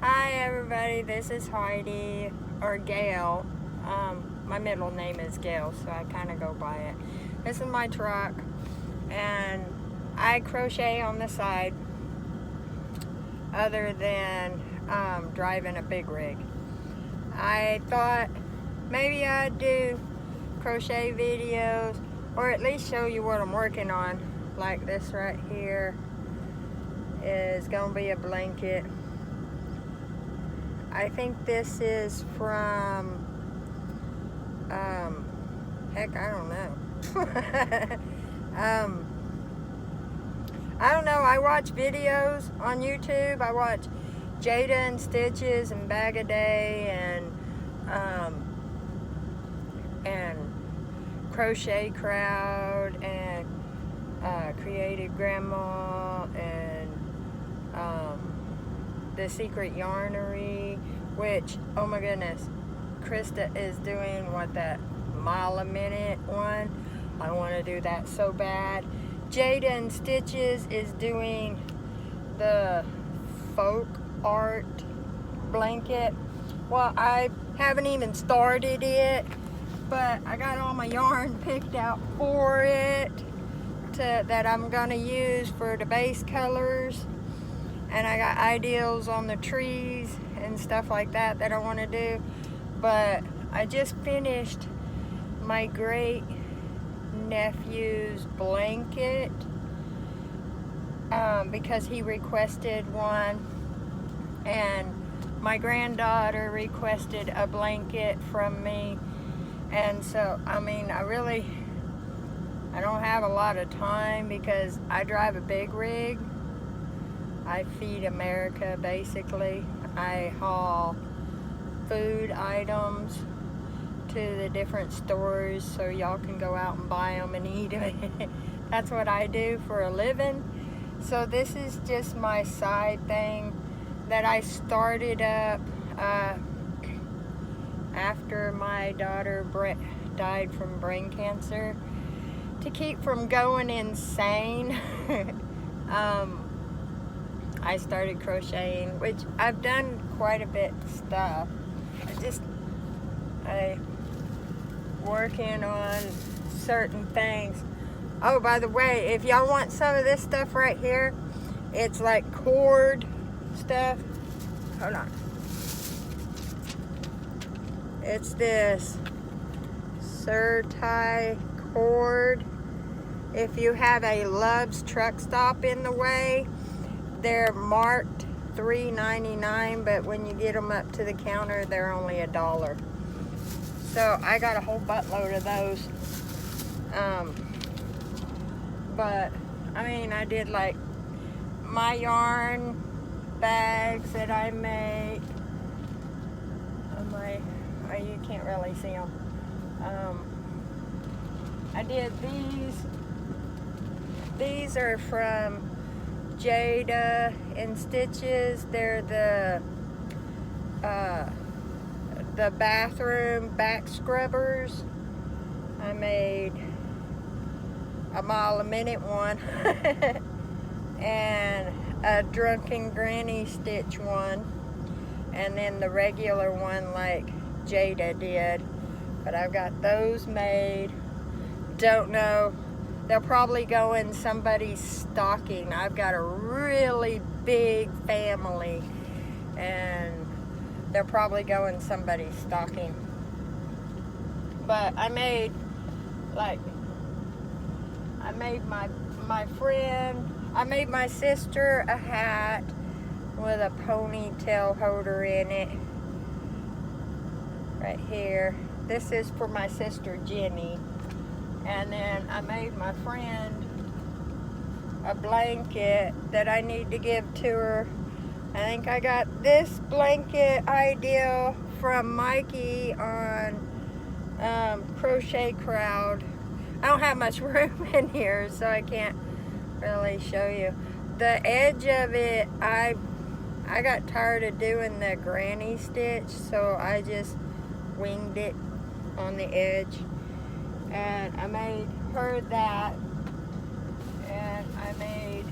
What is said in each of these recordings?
Hi everybody, this is Heidi, or Gail. My middle name is Gail, so I kind of go by it. This is my truck, and I crochet on the side other than driving a big rig. I thought maybe I'd do crochet videos, or at least show you what I'm working on. Like this right here is gonna be a blanket. I think this is from, heck, I don't know. I don't know, I watch videos on YouTube. I watch Jada and Stitches and Bag a Day and Crochet Crowd and Creative Grandma and The Secret Yarnery, which, oh my goodness, Krista is doing that mile a minute one. I want to do that so bad. Jada and Stitches is doing the folk art blanket. Well, I haven't even started it, but I got all my yarn picked out for it that I'm gonna use for the base colors. And I got ideals on the trees and stuff like that I want to do. But I just finished my great nephew's blanket because he requested one, and my granddaughter requested a blanket from me. And so, I mean, I don't have a lot of time because I drive a big rig. I feed America, basically. I haul food items to the different stores so y'all can go out and buy them and eat it. That's what I do for a living. So this is just my side thing that I started up after my daughter died from brain cancer to keep from going insane. I started crocheting, which I've done quite a bit of stuff. I working on certain things. Oh, by the way, if y'all want some of this stuff right here, it's like cord stuff. Hold on. It's this Surtai cord. If you have a Love's truck stop in the way, they're marked $3.99, but when you get them up to the counter, they're only $1. So I got a whole buttload of those. But I mean, I did like my yarn bags that I make. You can't really see them. I did these. These are from Jada and Stitches. They're the bathroom back scrubbers. I made a mile a minute one and a drunken granny stitch one, and then the regular one like Jada did. But I've got those made. Don't know, they'll probably go in somebody's stocking. I've got a really big family, and they'll probably go in somebody's stocking. But I made my sister a hat with a ponytail holder in it. Right here. This is for my sister Jenny. And then I made my friend a blanket that I need to give to her. I think I got this blanket idea from Mikey on Crochet Crowd. I don't have much room in here, so I can't really show you. The edge of it, I got tired of doing the granny stitch, so I just winged it on the edge. And I made her that, and I made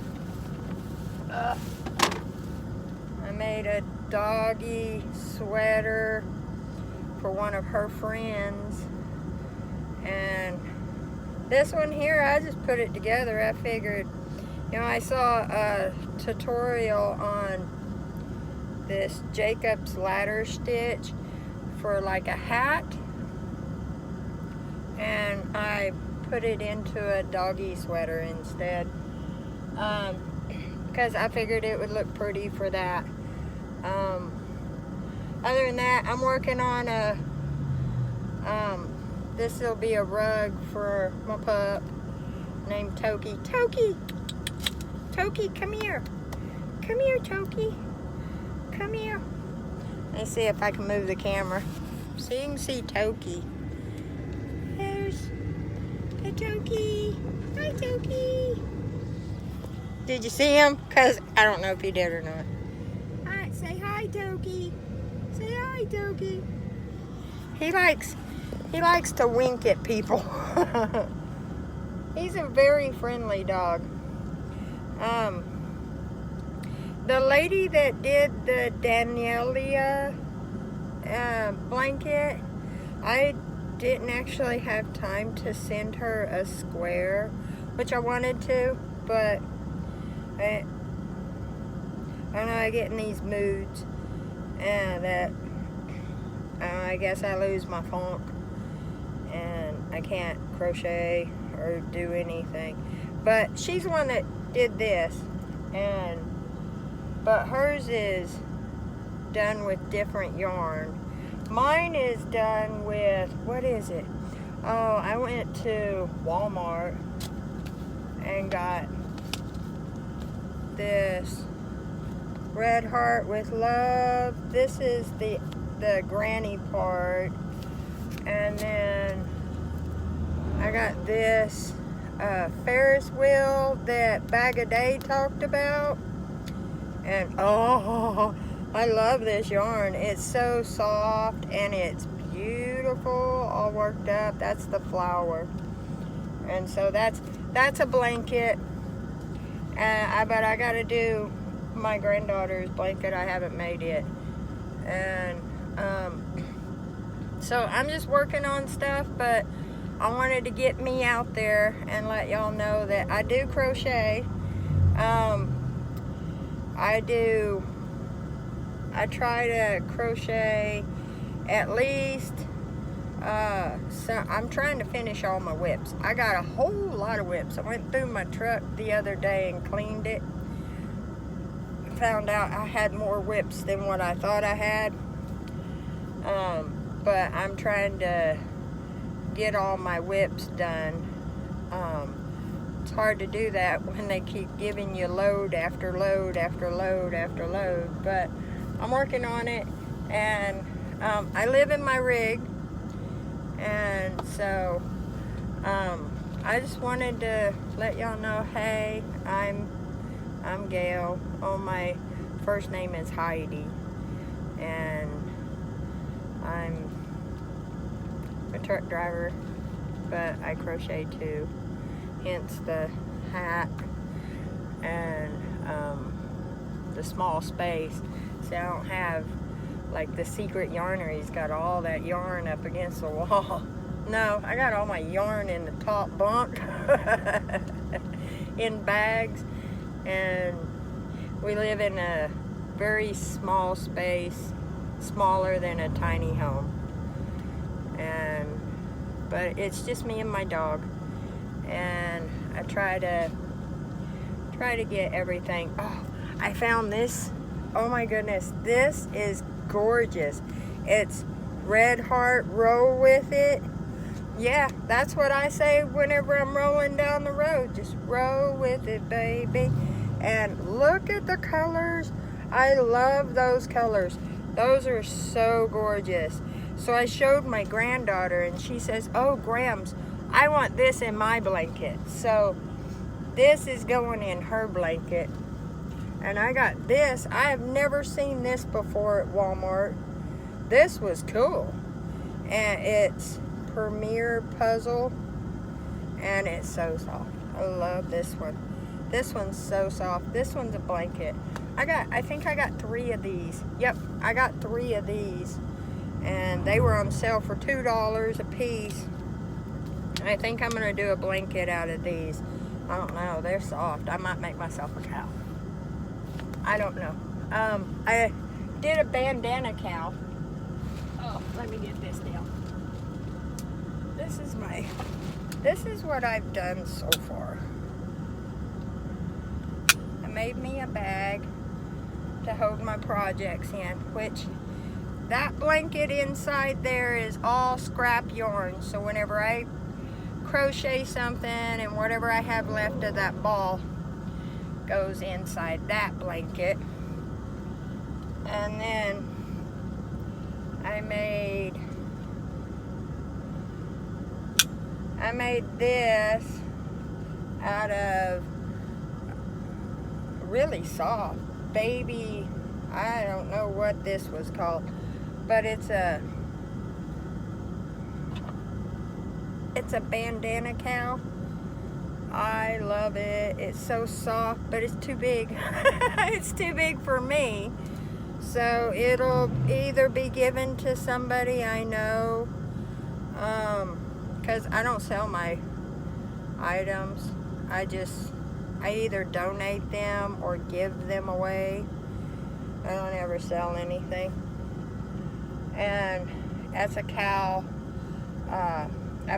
made a doggy sweater for one of her friends. And this one here, I just put it together. I figured, you know, I saw a tutorial on this Jacob's ladder stitch for like a hat, and I put it into a doggy sweater instead, because I figured it would look pretty for that. Other than that, I'm working on a this will be a rug for my pup named Toki. Toki, come here. Come here, Toki. Come here. Let's see if I can move the camera so you can see Toki. There's the Toki. Hi, Toki. Did you see him? Because I don't know if you did or not. Hi, say hi, Toki. Say hi, Toki. He likes to wink at people. He's a very friendly dog. The lady that did the Danielia blanket, I didn't actually have time to send her a square, which I wanted to, but I don't know, I get in these moods and that I guess I lose my funk and I can't crochet or do anything. But she's the one that did this, but hers is done with different yarn. Mine is done with, what is it? Oh, I went to Walmart and got this Red Heart with Love. This is the granny part. And then I got this Ferris wheel that Bag a Day talked about. And oh, I love this yarn. It's so soft and it's beautiful, all worked up. That's the flower. And so that's a blanket. But I gotta do my granddaughter's blanket. I haven't made it. And so I'm just working on stuff, but I wanted to get me out there and let y'all know that I do crochet. I try to crochet at least, so I'm trying to finish all my whips. I got a whole lot of whips. I went through my truck the other day and cleaned it. Found out I had more whips than what I thought I had. But I'm trying to get all my whips done. It's hard to do that when they keep giving you load after load after load after load, but I'm working on it. And I live in my rig, and so I just wanted to let y'all know, hey, I'm Gail. Oh, my first name is Heidi, and I'm a truck driver, but I crochet too, hence the hat and the small space. See, I don't have like the secret yarnery's got all that yarn up against the wall. No, I got all my yarn in the top bunk in bags, and we live in a very small space, smaller than a tiny home. But it's just me and my dog, and I try to get everything. Oh, I found this. Oh my goodness, this is gorgeous. It's Red Heart Roll With It. Yeah, that's what I say whenever I'm rolling down the road. Just roll with it, baby. And look at the colors. I love those colors. Those are so gorgeous. So I showed my granddaughter, and she says, oh, Grams, I want this in my blanket. So this is going in her blanket. And I got this. I have never seen this before at Walmart. This was cool. And it's Premier Puzzle. And it's so soft. I love this one. This one's so soft. This one's a blanket. I think I got 3 of these. Yep, I got 3 of these. And they were on sale for $2 a piece. I think I'm gonna do a blanket out of these. I don't know, they're soft. I might make myself a cow. I don't know. I did a bandana cow. Oh, let me get this down. This is what I've done so far. I made me a bag to hold my projects in, which that blanket inside there is all scrap yarn. So whenever I crochet something and whatever I have left of that ball goes inside that blanket. And then I made this out of really soft baby, I don't know what this was called, but it's a bandana cow. I love it. It's so soft, but it's too big. It's too big for me. So it'll either be given to somebody I know, because I don't sell my items. I either donate them or give them away. I don't ever sell anything. And that's a cow, a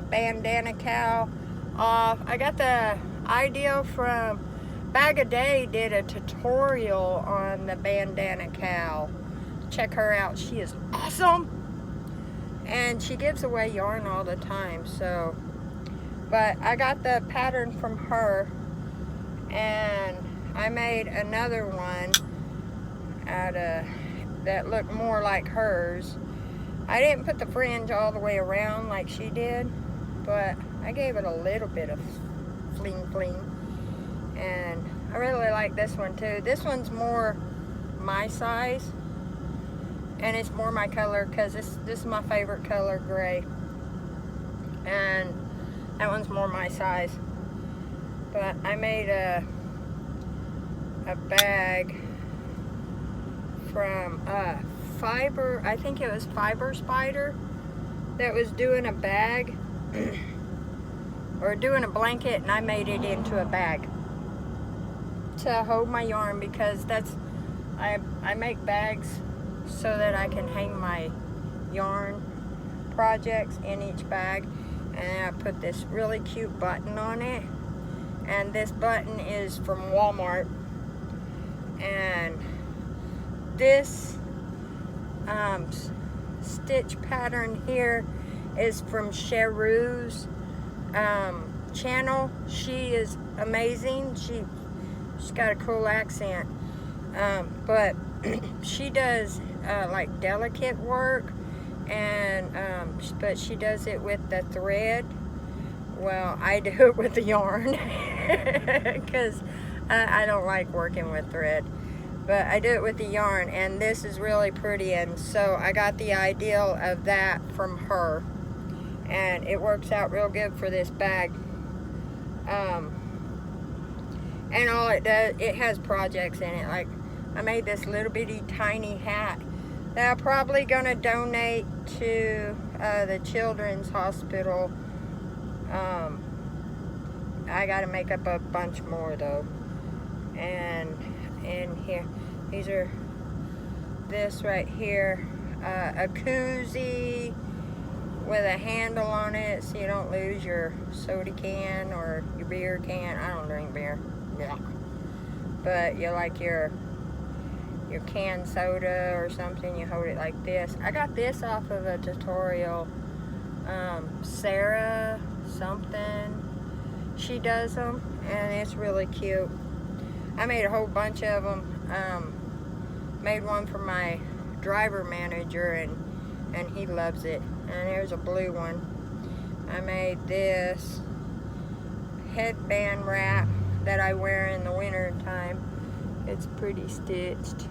bandana cow. I got the idea from Bag a Day. Did a tutorial on the bandana cow. Check her out, she is awesome. And she gives away yarn all the time, so. But I got the pattern from her, and I made another one out of that looked more like hers. I didn't put the fringe all the way around like she did, but I gave it a little bit of fling fling. And I really like this one too. This one's more my size, and it's more my color because this is my favorite color, gray. And that one's more my size. But I made a bag from Fiber, I think it was Fiber Spider, that was doing a bag or doing a blanket, and I made it into a bag to hold my yarn, because I make bags so that I can hang my yarn projects in each bag. And I put this really cute button on it, and this button is from Walmart. And this stitch pattern here is from Cheru's channel. She is amazing. She's got a cool accent, but she does like delicate work, and but she does it with the thread. Well, I do it with the yarn because I don't like working with thread, but I do it with the yarn. And this is really pretty, and so I got the ideal of that from her, and it works out real good for this bag. And all it does, it has projects in it. Like, I made this little bitty tiny hat that I'm probably gonna donate to the Children's Hospital. I gotta make up a bunch more though. And in here, these are this right here, a koozie with a handle on it so you don't lose your soda can or your beer can. I don't drink beer. Yeah. But you like your canned soda or something, you hold it like this. I got this off of a tutorial. Sarah something, she does them, and it's really cute. I made a whole bunch of them. Made one for my driver manager, and he loves it. And there's a blue one. I made this headband wrap that I wear in the winter time. It's pretty stitched,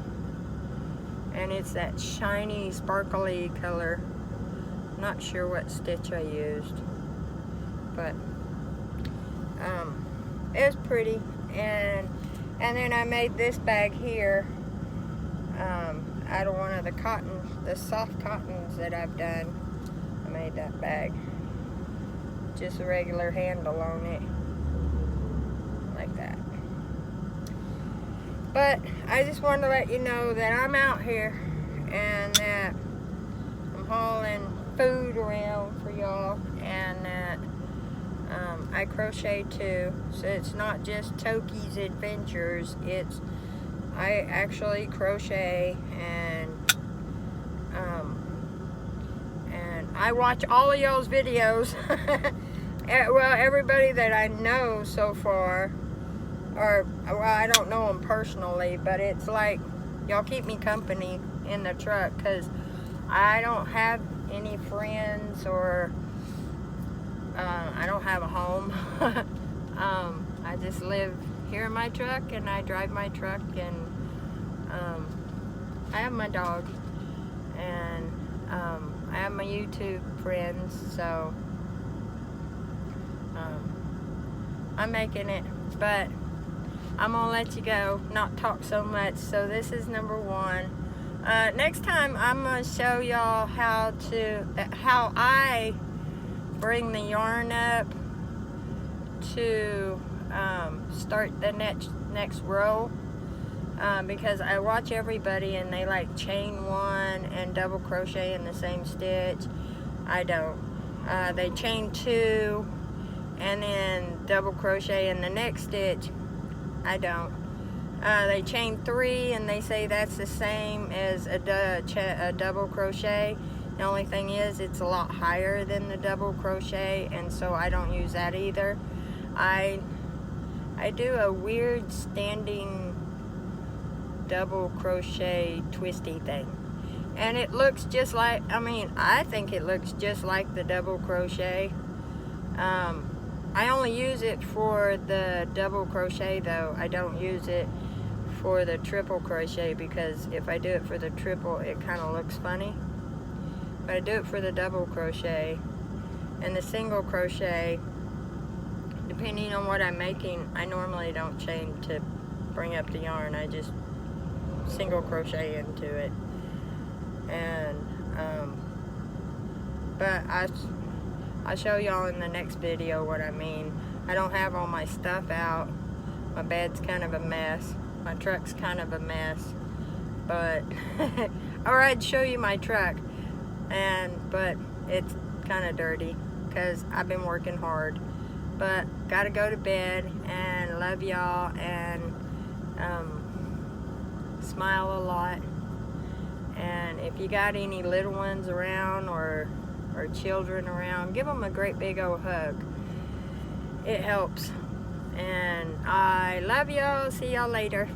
and it's that shiny sparkly color. Not sure what stitch I used, but it was pretty. And then I made this bag here out of one of the soft cottons that I've done. I made that bag. Just a regular handle on it. Like that. But I just wanted to let you know that I'm out here and that I'm hauling food around for y'all, and that I crochet too. So it's not just Toki's Adventures, I actually crochet, and I watch all of y'all's videos. Well, everybody that I know so far, or, well, I don't know them personally, but it's like y'all keep me company in the truck, because I don't have any friends, or I don't have a home. I just live here in my truck, and I drive my truck, and I have my dog, and I have my YouTube friends, so I'm making it. But I'm gonna let you go, not talk so much. So this is number 1. Next time I'm gonna show y'all how I bring the yarn up to start the next row, because I watch everybody and they like chain 1 and double crochet in the same stitch. I don't. They chain 2 and then double crochet in the next stitch. I don't. They chain 3 and they say that's the same as a double crochet. The only thing is it's a lot higher than the double crochet, and so I don't use that either. I do a weird standing double crochet twisty thing, and it looks just like, I think it looks just like the double crochet. I only use it for the double crochet though. I don't use it for the triple crochet, because if I do it for the triple, it kind of looks funny. But I do it for the double crochet and the single crochet. Depending on what I'm making, I normally don't chain to bring up the yarn. I just single crochet into it. And but I'll show y'all in the next video what I mean. I don't have all my stuff out. My bed's kind of a mess. My truck's kind of a mess. But or I'd show you my truck, but it's kind of dirty because I've been working hard. But gotta go to bed, and love y'all, and smile a lot. And if you got any little ones around or children around, give them a great big old hug. It helps. And I love y'all. See y'all later.